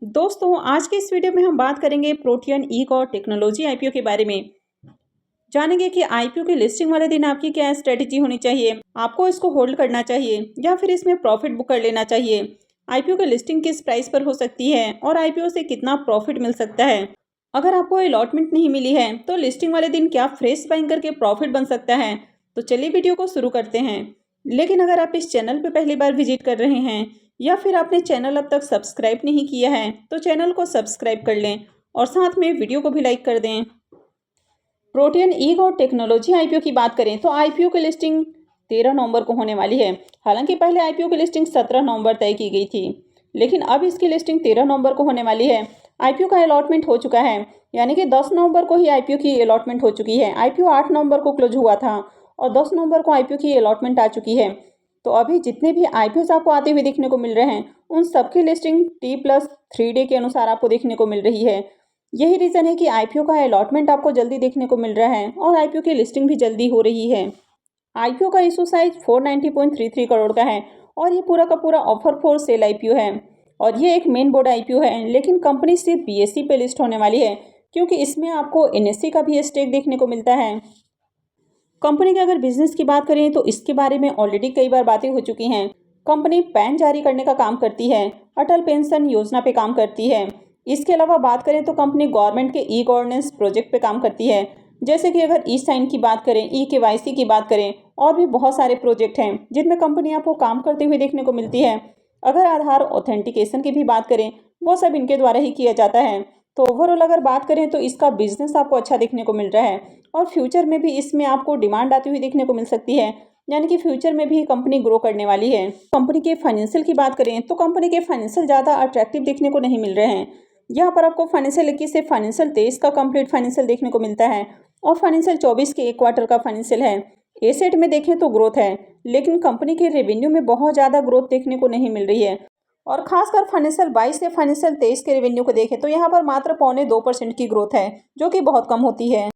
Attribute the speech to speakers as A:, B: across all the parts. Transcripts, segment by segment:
A: दोस्तों, आज के इस वीडियो में हम बात करेंगे प्रोटियन ई-कॉर टेक्नोलॉजी आईपीओ के बारे में। जानेंगे कि आईपीओ की लिस्टिंग वाले दिन आपकी क्या स्ट्रेटेजी होनी चाहिए, आपको इसको होल्ड करना चाहिए या फिर इसमें प्रॉफिट बुक कर लेना चाहिए। आईपीओ की लिस्टिंग किस प्राइस पर हो सकती है और आईपीओ से कितना प्रॉफिट मिल सकता है। अगर आपको अलॉटमेंट नहीं मिली है तो लिस्टिंग वाले दिन क्या फ्रेश बाइंग करके प्रॉफिट बन सकता है। तो चलिए वीडियो को शुरू करते हैं। लेकिन अगर आप इस चैनल पर पहली बार विजिट कर रहे हैं या फिर आपने चैनल अब तक सब्सक्राइब नहीं किया है तो चैनल को सब्सक्राइब कर लें और साथ में वीडियो को भी लाइक कर दें। प्रोटियन ई-कॉर टेक्नोलॉजी आईपीओ की बात करें तो आईपीओ की लिस्टिंग 13 नवंबर को होने वाली है। हालांकि पहले आईपीओ की लिस्टिंग 17 नवंबर तय की गई थी, लेकिन अब इसकी लिस्टिंग 13 नवंबर को होने वाली है। आईपीओ का अलॉटमेंट हो चुका है, यानी कि 10 नवंबर को ही आईपीओ की अलॉटमेंट हो चुकी है। आईपीओ 8 नवंबर को क्लोज हुआ था और 10 नवंबर को आईपीओ की अलॉटमेंट आ चुकी है। तो अभी जितने भी आईपीओ आपको आते हुए देखने को मिल रहे हैं उन सबकी लिस्टिंग T+3 डे के अनुसार आपको देखने को मिल रही है। यही रीज़न है कि आईपीओ का अलॉटमेंट आपको जल्दी देखने को मिल रहा है और आईपीओ की लिस्टिंग भी जल्दी हो रही है। आईपीओ का इशू साइज 490.33 करोड़ का है और ये पूरा का पूरा ऑफर फॉर सेल आईपीओ है और ये एक मेन बोर्ड आईपीओ है। लेकिन कंपनी सिर्फ बीएसई पे लिस्ट होने वाली है क्योंकि इसमें आपको एनएसई का भी स्टेक देखने को मिलता है। कंपनी के अगर बिजनेस की बात करें तो इसके बारे में ऑलरेडी कई बार बातें हो चुकी हैं। कंपनी पैन जारी करने का काम करती है, अटल पेंशन योजना पे काम करती है। इसके अलावा बात करें तो कंपनी गवर्नमेंट के ई गवर्नेंस प्रोजेक्ट पे काम करती है, जैसे कि अगर ई साइन की बात करें, ई केवाईसी की बात करें, और भी बहुत सारे प्रोजेक्ट हैं जिनमें कंपनी आपको काम करते हुए देखने को मिलती है। अगर आधार ऑथेंटिकेशन की भी बात करें, वो सब इनके द्वारा ही किया जाता है। तो ओवरऑल अगर बात करें तो इसका बिजनेस आपको अच्छा देखने को मिल रहा है और फ्यूचर में भी इसमें आपको डिमांड आती हुई देखने को मिल सकती है, यानी कि फ्यूचर में भी कंपनी ग्रो करने वाली है। कंपनी के फाइनेंशियल की बात करें तो कंपनी के फाइनेंशियल ज़्यादा अट्रैक्टिव देखने को नहीं मिल रहे हैं। यहाँ पर आपको फाइनेंशियल 21 से फाइनेंशियल 23 का कंप्लीट फाइनेंशियल देखने को मिलता है और फाइनेंशियल 24 के एक क्वार्टर का फाइनेंशियल है। एसेट में देखें तो ग्रोथ है, लेकिन कंपनी के रेवेन्यू में बहुत ज़्यादा ग्रोथ देखने को नहीं मिल रही है। और खासकर फाइनेंशियल 22 से फाइनेंशियल 23 के रेवेन्यू को देखें तो यहाँ पर मात्र 0.2% की ग्रोथ है, जो कि बहुत कम होती है।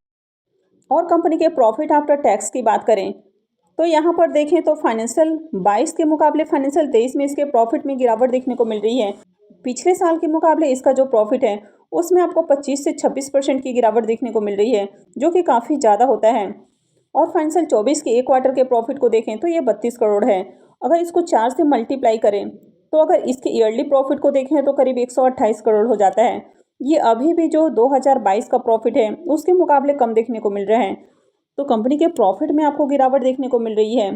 A: और कंपनी के प्रॉफिट आफ्टर टैक्स की बात करें तो यहाँ पर देखें तो फाइनेंशियल 22 के मुकाबले फाइनेंशियल 23 में इसके प्रॉफिट में गिरावट देखने को मिल रही है। पिछले साल के मुकाबले इसका जो प्रॉफिट है उसमें आपको 25 से 26% की गिरावट देखने को मिल रही है, जो कि काफ़ी ज़्यादा होता है। और फाइनेंशियल 24 के एक क्वार्टर के प्रॉफिट को देखें तो ये 32 करोड़ है। अगर इसको 4 से मल्टीप्लाई करें तो अगर इसके ईयरली प्रॉफिट को देखें तो करीब 128 करोड़ हो जाता है। ये अभी भी जो 2022 का प्रॉफिट है उसके मुकाबले कम देखने को मिल रहा है। तो कंपनी के प्रॉफिट में आपको गिरावट देखने को मिल रही है।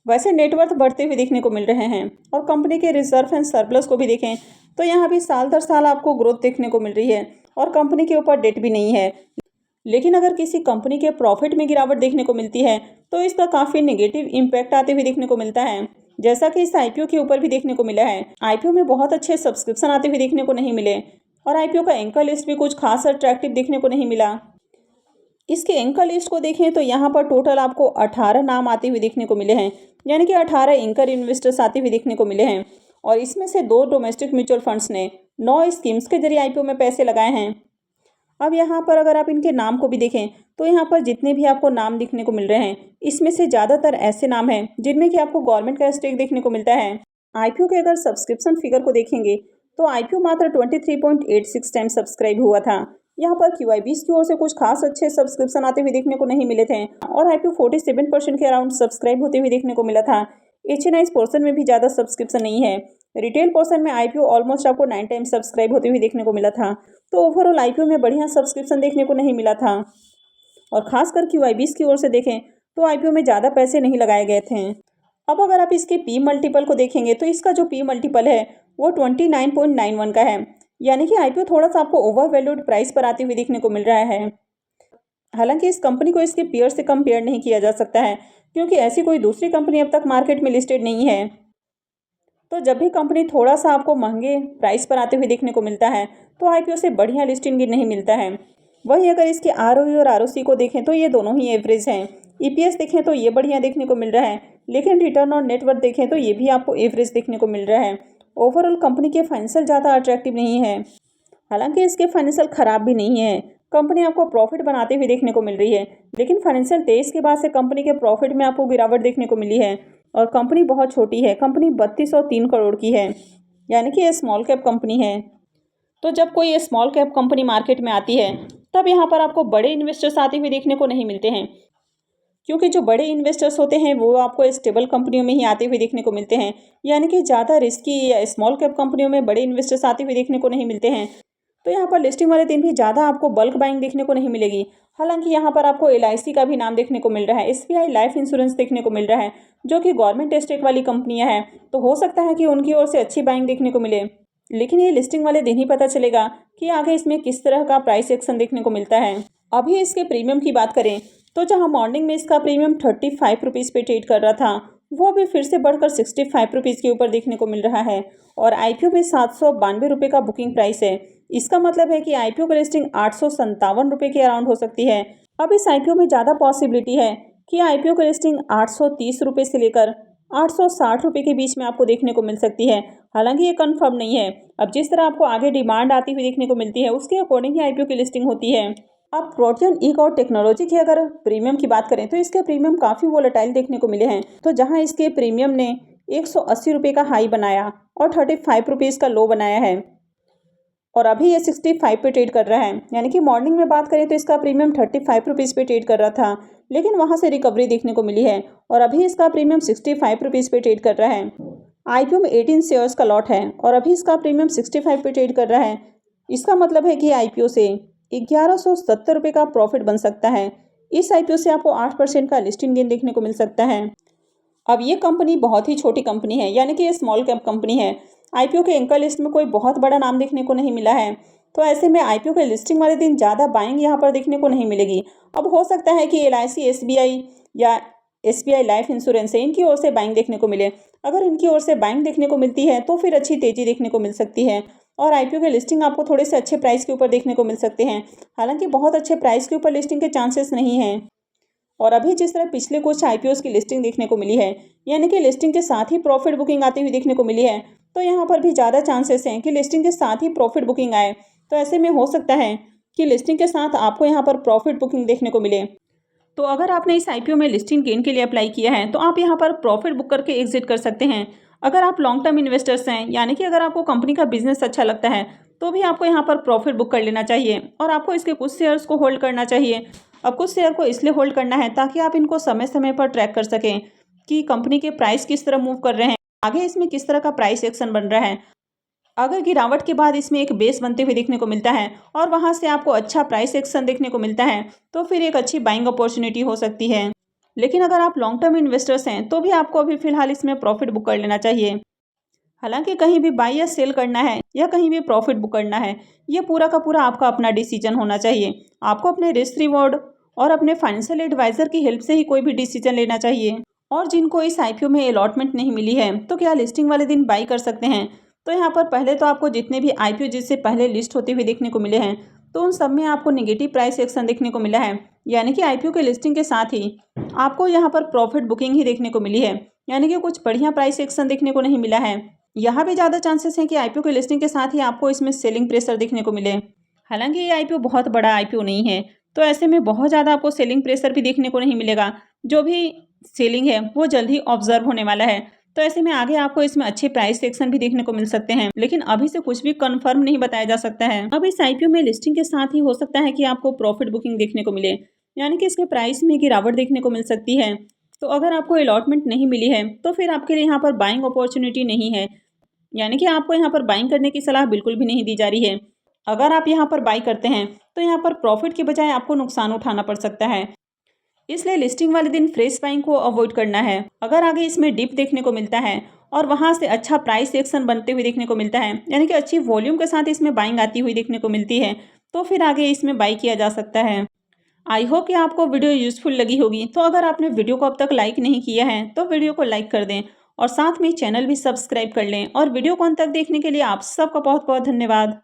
A: वैसे नेटवर्थ बढ़ते हुए देखने को मिल रहे हैं और कंपनी के रिजर्व एंड सरप्लस को भी देखें तो यहाँ भी साल दर साल आपको ग्रोथ देखने को मिल रही है और कंपनी के ऊपर डेट भी नहीं है। लेकिन अगर किसी कंपनी के प्रॉफिट में गिरावट देखने को मिलती है तो इसका काफ़ी नेगेटिव इम्पैक्ट आते हुए देखने को मिलता है, जैसा कि इस आईपीओ के ऊपर भी देखने को मिला है। आईपीओ में बहुत अच्छे सब्सक्रिप्शन आते हुए देखने को नहीं मिले और आईपीओ का एंकर लिस्ट भी कुछ खास अट्रैक्टिव देखने को नहीं मिला। इसके एंकर लिस्ट को देखें तो यहाँ पर टोटल आपको 18 नाम आते हुए देखने को मिले हैं, यानी कि 18 एंकर इन्वेस्टर्स आते हुए देखने को मिले हैं और इसमें से 2 डोमेस्टिक म्यूचुअल फंड्स ने 9 स्कीम्स के जरिए आईपीओ में पैसे लगाए हैं। अब यहाँ पर अगर आप इनके नाम को भी देखें तो यहाँ पर जितने भी आपको नाम दिखने को मिल रहे हैं इसमें से ज़्यादातर ऐसे नाम हैं जिनमें कि आपको गवर्नमेंट का स्टेक देखने को मिलता है। आईपीओ के अगर सब्सक्रिप्शन फिगर को देखेंगे तो आईपीओ मात्र 23.86 टाइम सब्सक्राइब हुआ था। यहाँ पर क्यूआईबीस की ओर से कुछ खास अच्छे सब्सक्रिप्शन आते हुए देखने को नहीं मिले थे और आईपीओ 47% के अराउंड सब्सक्राइब होते हुए देखने को मिला था। एचएनआईज पोर्सन में भी ज़्यादा सब्सक्रिप्शन नहीं है। रिटेल पोर्सन में आईपीओ ऑलमोस्ट आपको 9 टाइम सब्सक्राइब होते हुए देखने को मिला था। तो ओवरऑल आईपीओ में बढ़िया सब्सक्रिप्शन देखने को नहीं मिला था और खासकर क्यूआईबीस की ओर से देखें तो आईपीओ में ज़्यादा पैसे नहीं लगाए गए थे। अब अगर आप इसके पी मल्टीपल को देखेंगे तो इसका जो पी मल्टीपल है वो 29.91 का है, यानी कि आईपीओ थोड़ा सा आपको ओवर वैल्यूड प्राइस पर आते हुए देखने को मिल रहा है। हालांकि इस कंपनी को इसके पीयर से कंपेयर नहीं किया जा सकता है क्योंकि ऐसी कोई दूसरी कंपनी अब तक मार्केट में लिस्टेड नहीं है। तो जब भी कंपनी थोड़ा सा आपको महंगे प्राइस पर आते हुए देखने को मिलता है तो आईपीओ से बढ़िया लिस्टिंग नहीं मिलता है। वहीं अगर इसके आरओई और आरओसी को देखें तो ये दोनों ही एवरेज हैं। ईपीएस देखें तो ये बढ़िया देखने को मिल रहा है, लेकिन रिटर्न ऑन नेटवर्थ देखें तो ये भी आपको एवरेज देखने को मिल रहा है। ओवरऑल कंपनी के फाइनेंशियल ज़्यादा अट्रैक्टिव नहीं है। हालांकि इसके फाइनेंशियल खराब भी नहीं है, कंपनी आपको प्रॉफिट बनाते हुए देखने को मिल रही है, लेकिन फाइनेंशियल 23 के बाद से कंपनी के प्रॉफिट में आपको गिरावट देखने को मिली है और कंपनी बहुत छोटी है। कंपनी 3203 करोड़ की है। यानी कि ये स्मॉल कैप कंपनी है। तो जब कोई ये स्मॉल कैप कंपनी मार्केट में आती है तब यहाँ पर आपको बड़े इन्वेस्टर्स आते हुए देखने को नहीं मिलते हैं, क्योंकि जो बड़े इन्वेस्टर्स होते हैं वो आपको स्टेबल कंपनियों में ही आते हुए देखने को मिलते हैं। यानी कि ज़्यादा रिस्की या स्मॉल कैप कंपनियों में बड़े इन्वेस्टर्स आते हुए देखने को नहीं मिलते हैं। तो यहाँ पर लिस्टिंग वाले दिन भी ज़्यादा आपको बल्क बाइंग देखने को नहीं मिलेगी। हालांकि यहाँ पर आपको LIC का भी नाम देखने को मिल रहा है, SBI लाइफ इंश्योरेंस देखने को मिल रहा है, जो कि गवर्नमेंट स्टेक वाली कंपनियाँ हैं। तो हो सकता है कि उनकी ओर से अच्छी बाइंग देखने को मिले, लेकिन ये लिस्टिंग वाले दिन ही पता चलेगा कि आगे इसमें किस तरह का प्राइस एक्शन देखने को मिलता है। अभी इसके प्रीमियम की बात करें तो जहां मॉर्निंग में इसका प्रीमियम 35 रुपीज़ पे ट्रेड कर रहा था, वो भी फिर से बढ़कर 65 रुपीज़ के ऊपर देखने को मिल रहा है और IPO में 792 रुपये का बुकिंग प्राइस है। इसका मतलब है कि IPO की लिस्टिंग 857 रुपये के अराउंड हो सकती है। अब इस IPO में ज़्यादा पॉसिबिलिटी है कि IPO की लिस्टिंग 830 रुपये से लेकर 860 रुपये के बीच में आपको देखने को मिल सकती है। हालांकि ये कंफर्म नहीं है। अब जिस तरह आपको आगे डिमांड आती हुई देखने को मिलती है उसके अकॉर्डिंग ही IPO की लिस्टिंग होती है। अब प्रोटियन ई-कॉर्ड टेक्नोलॉजी की अगर प्रीमियम की बात करें तो इसके प्रीमियम काफ़ी वोलेटाइल देखने को मिले हैं। तो जहां इसके प्रीमियम ने 180 रुपये का हाई बनाया और 35 रुपीज़ का लो बनाया है और अभी ये 65 पे ट्रेड कर रहा है। यानी कि मॉर्निंग में बात करें तो इसका प्रीमियम 35 रुपीज़ पे ट्रेड कर रहा था, लेकिन वहां से रिकवरी देखने को मिली है और अभी इसका प्रीमियम 65 रुपीज़ पे ट्रेड कर रहा है। IPO में 18 शेयर्स का लॉट है और अभी इसका प्रीमियम 65 पे ट्रेड कर रहा है। इसका मतलब है कि IPO से 1170 रुपये का प्रॉफिट बन सकता है। इस IPO से आपको 8% का लिस्टिंग गेन देखने को मिल सकता है। अब ये कंपनी बहुत ही छोटी कंपनी है, यानी कि ये स्मॉल कैप कंपनी है। IPO के एंकर लिस्ट में कोई बहुत बड़ा नाम देखने को नहीं मिला है, तो ऐसे में IPO के लिस्टिंग वाले दिन ज़्यादा बाइंग यहाँ पर देखने को नहीं मिलेगी। अब हो सकता है कि LIC, SBI या SBI लाइफ इंश्योरेंस है, इनकी ओर से बाइंग देखने को मिले। अगर इनकी ओर से बाइंग देखने को मिलती है तो फिर अच्छी तेज़ी देखने को मिल सकती है और IPO के लिस्टिंग आपको थोड़े से अच्छे प्राइस के ऊपर देखने को मिल सकते हैं। हालांकि बहुत अच्छे प्राइस के ऊपर लिस्टिंग के चांसेस नहीं हैं। और अभी जिस तरह पिछले कुछ IPOs की लिस्टिंग देखने को मिली है, यानी कि लिस्टिंग के साथ ही प्रॉफिट बुकिंग आती हुई देखने को मिली है, तो यहाँ पर भी ज़्यादा चांसेस हैं कि लिस्टिंग के साथ ही प्रॉफिट बुकिंग आए। तो ऐसे में हो सकता है कि लिस्टिंग के साथ आपको यहाँ पर प्रॉफिट बुकिंग देखने को मिले। तो अगर आपने इस IPO में लिस्टिंग गेन के लिए अप्लाई किया है तो आप यहाँ पर प्रॉफिट बुक करके एग्जिट कर सकते हैं। अगर आप लॉन्ग टर्म इन्वेस्टर्स हैं, यानी कि अगर आपको कंपनी का बिजनेस अच्छा लगता है, तो भी आपको यहाँ पर प्रॉफिट बुक कर लेना चाहिए और आपको इसके कुछ शेयर्स को होल्ड करना चाहिए। अब कुछ शेयर को इसलिए होल्ड करना है ताकि आप इनको समय समय पर ट्रैक कर सकें कि कंपनी के प्राइस किस तरह मूव कर रहे हैं, आगे इसमें किस तरह का प्राइस एक्शन बन रहा है। अगर गिरावट के बाद इसमें एक बेस बनते हुए देखने को मिलता है और वहां से आपको अच्छा प्राइस एक्शन देखने को मिलता है, तो फिर एक अच्छी बाइंग अपॉर्चुनिटी हो सकती है। लेकिन अगर आप लॉन्ग टर्म इन्वेस्टर्स हैं तो भी आपको अभी फिलहाल इसमें प्रॉफिट बुक कर लेना चाहिए। हालांकि कहीं भी बाई या सेल करना है या कहीं भी प्रॉफिट बुक करना है, ये पूरा का पूरा आपका अपना डिसीजन होना चाहिए। आपको अपने रिस्क रिवॉर्ड और अपने फाइनेंशियल एडवाइजर की हेल्प से ही कोई भी डिसीजन लेना चाहिए। और जिनको इस IPO में अलॉटमेंट नहीं मिली है तो क्या लिस्टिंग वाले दिन बाई कर सकते हैं? तो यहाँ पर पहले तो आपको जितने भी IPO जिससे पहले लिस्ट होते हुए देखने को मिले हैं, तो उन सब में आपको नेगेटिव प्राइस एक्शन देखने को मिला है। यानी कि IPO के लिस्टिंग के साथ ही आपको यहाँ पर प्रॉफिट बुकिंग ही देखने को मिली है, यानी कि कुछ बढ़िया प्राइस एक्शन देखने को नहीं मिला है। यहाँ भी ज़्यादा चांसेस हैं कि IPO के लिस्टिंग के साथ ही आपको इसमें सेलिंग प्रेशर देखने को मिले। हालांकि ये IPO बहुत बड़ा IPO नहीं है, तो ऐसे में बहुत ज़्यादा आपको सेलिंग प्रेशर भी देखने को नहीं मिलेगा। जो भी सेलिंग है वो जल्द ही ऑब्जर्व होने वाला है। तो ऐसे में आगे आपको इसमें अच्छे प्राइस सेक्शन भी देखने को मिल सकते हैं, लेकिन अभी से कुछ भी कंफर्म नहीं बताया जा सकता है। अब इस IPO में लिस्टिंग के साथ ही हो सकता है कि आपको प्रॉफिट बुकिंग देखने को मिले, यानी कि इसके प्राइस में गिरावट देखने को मिल सकती है। तो अगर आपको अलॉटमेंट नहीं मिली है तो फिर आपके लिए यहाँ पर बाइंग अपॉर्चुनिटी नहीं है, यानी कि आपको यहाँ पर बाइंग करने की सलाह बिल्कुल भी नहीं दी जा रही है। अगर आप यहाँ पर बाई करते हैं तो यहाँ पर प्रॉफिट के बजाय आपको नुकसान उठाना पड़ सकता है, इसलिए लिस्टिंग वाले दिन फ्रेश बाइंग को अवॉइड करना है। अगर आगे इसमें डिप देखने को मिलता है और वहां से अच्छा प्राइस एक्शन बनते हुए देखने को मिलता है, यानी कि अच्छी वॉल्यूम के साथ इसमें बाइंग आती हुई देखने को मिलती है, तो फिर आगे इसमें बाई किया जा सकता है। आई होप कि आपको वीडियो यूजफुल लगी होगी। तो अगर आपने वीडियो को अब तक लाइक नहीं किया है तो वीडियो को लाइक कर दें और साथ में चैनल भी सब्सक्राइब कर लें। और वीडियो को अंत तक देखने के लिए आप सबका बहुत बहुत धन्यवाद।